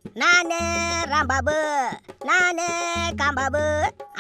నానే రాంబాబు నానే కాంబాబు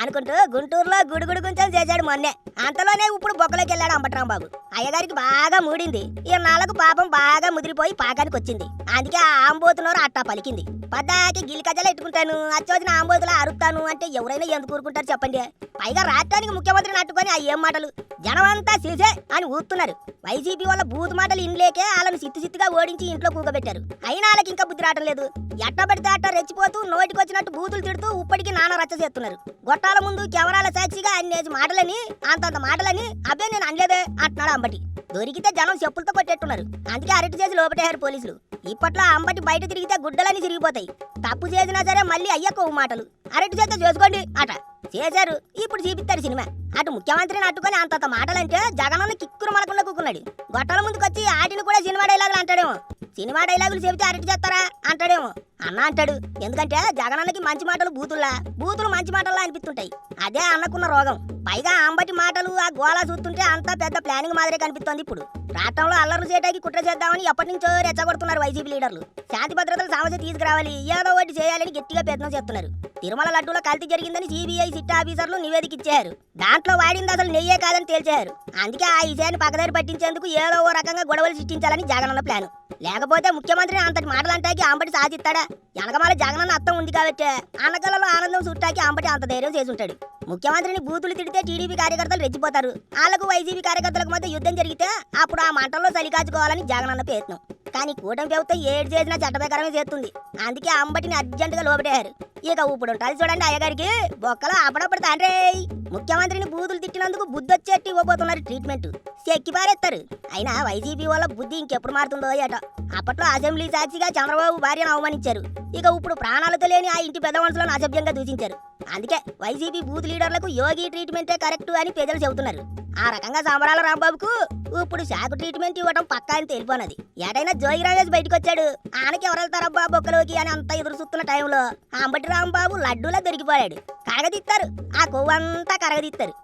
అనుకుంటూ గుంటూరులో గుడుగుడు గుంచెం చేశాడు మొన్నే. అంతలోనే ఇప్పుడు బొక్కలోకి వెళ్ళాడు అంబట్రాంబాబు. అయ్యగారికి బాగా మూడింది. ఈ నాలుగు పాపం బాగా ముదిరిపోయి పాకానికి వచ్చింది. అందుకే ఆ ఆంబోతునోరు అట్టా పలికింది. పద్దాకి గిలికజలు ఎట్టుకుంటాను, అచ్చోసిన ఆంబోతులా అరుస్తాను అంటే ఎవరైనా ఎందుకు ఊరుకుంటారు చెప్పండి. పైగా రాష్ట్రానికి ముఖ్యమంత్రిని అట్టుకొని ఆ ఏం మాటలు, జనమంతా సీసే అని ఊస్తున్నారు. వైసీపీ వాళ్ళ బూతు మాటలు ఇండ్లేకే వాళ్ళని సిత్తుగా ఓడించి ఇంట్లో కూకబెట్టారు. అయినా వాళ్ళకి ఇంకా బుద్ధి రావటం లేదు. ఎట్టబడితే అట్ట రెచ్చిపోతూ నోటికొచ్చినట్టు బూతులు తిడుతూ ఉప్పటికి నాన్న రచ్చ చేస్తున్నారు. గొట్టాల ముందు కెమెరాల సాక్షిగా అన్నేసి మాటలని అంతంత మాటలని అబ్బే నేను అనలేదే అంటున్నాడు అంబటి. దొరికితే జనం చెప్పులతో కొట్టేట్టున్నారు. అందుకే అరెస్ట్ చేసి లోపటేశారు పోలీసులు. ఇప్పట్లో అంబటి బయట తిరిగితే గుడ్డలని తిరిగిపోతాయి. తప్పు చేసినా సరే మళ్ళీ అయ్యకు మాటలు. అరెస్ట్ చేస్తే చేసుకోండి అట చేశారు. ఇప్పుడు చూపిస్తారు సినిమా. అటు ముఖ్యమంత్రిని అట్టుకొని అంతంత మాటలంటే జగనన్న కిక్కురు మనకుండా కూకున్నాడు. గొట్టాల ముందుకొచ్చి ఆటిని కూడా సినిమా డైలాగులు అంటాడేమో. సినిమా డైలాగులు చెబితే అరెస్ట్ చేస్తారా అంటాడేమో. అన్న అంటాడు. ఎందుకంటే జగనన్నకి మంచి మాటలు బూతులు మంచి మాటల్లా అనిపిస్తుంటాయి. అదే అన్నకున్న రోగం. పైగా అంబటి మాటలు ఆ గోళ చూస్తుంటే అంతా పెద్ద ప్లానింగ్ మాదిరే కనిపిస్తోంది. ఇప్పుడు రాష్ట్రంలో అల్లర్లు చేయడానికి కుట్ర చేద్దామని ఎప్పటి నుంచో రెచ్చగొడుతున్నారు వైసీపీ లీడర్లు. శాంతి భద్రతల సమస్య తీసుకురావాలి, ఏదో ఒకటి చేయాలని గట్టిగా ప్రయత్నం చేస్తున్నారు. తిరుమల లడ్డూలో కల్తీ జరిగిందని సిబిఐ సిట్ ఆఫీసర్లు నివేదిక ఇచ్చారు. దాంట్లో వాడింది అసలు నెయ్యే కాదని తేల్చారు. అందుకే ఆ విషయాన్ని పక్కదారి పట్టించేందుకు ఏదో ఓ రకంగా గొడవలు సృష్టించాలని జగనన్న ప్లాన్. లేకపోతే ముఖ్యమంత్రిని అంతటి మాటలంటాకి అంబటి సాధిస్తాడా? వెనకమాల జగనన్న అర్థం ఉంది కాబట్టి అన్నకలలో ఆనందం చుట్టాకి అంబటి అంత ధైర్యం చేసుంటాడు. ముఖ్యమంత్రిని బూతులు తిడితే టీడీపీ కార్యకర్తలు రెచ్చిపోతారు. వాళ్లకు వైసీపీ కార్యకర్తలకు మధ్య యుద్ధం జరిగితే అప్పుడు ఆ మంటల్లో చలికాచుకోవాలని జగనన్న ప్రయత్నం. కానీ కూటమి ప్రభుత్వం ఏడు చేసినా చట్ట ప్రకారమే చేస్తుంది. అందుకే అంబటిని అర్జెంటుగా లోపడేశారు. ఇక ఇప్పుడు ఉంటుంది చూడండి అయ్యగారికి బొక్కలో అప్పుడప్పుడు తండ్రి. ముఖ్యమంత్రిని బూతులు తిట్టినందుకు బుద్ధొచ్చేట్టు ఇవ్వబోతున్నారు ట్రీట్మెంట్. చెక్కి పారేస్తారు. అయినా వైసీపీ వాళ్ళ బుద్ధి ఇంకెప్పుడు మారుతుందో ఏట. అప్పట్లో అసెంబ్లీ సాక్షిగా చంద్రబాబు భార్యను అవమానించారు. ఇక ఇప్పుడు ప్రాణాలతో లేని ఆ ఇంటి పెద్ద మనుషులను అసభ్యంగా దూషించారు. అందుకే వైసీపీ బూత్ లీడర్లకు యోగి ట్రీట్మెంటే కరెక్ట్ అని ప్రజలు చెబుతున్నారు. ఆ రకంగా సంబరాల రాంబాబుకు ఇప్పుడు షాకు ట్రీట్మెంట్ ఇవ్వడం పక్కా అని తెలిపోనది. ఏటైనా జోగి రమేష్ బయటకు వచ్చాడు. ఆనకి ఎవరు వెళ్తారబ్బా బొక్కలోకి అని అంతా ఎదురు చూస్తున్న టైంలో అంబటి రాంబాబు లడ్డూలా దొరికిపోయాడు. కరగదిస్తారు. ఆ కొవ్వంతా కరగదిస్తారు.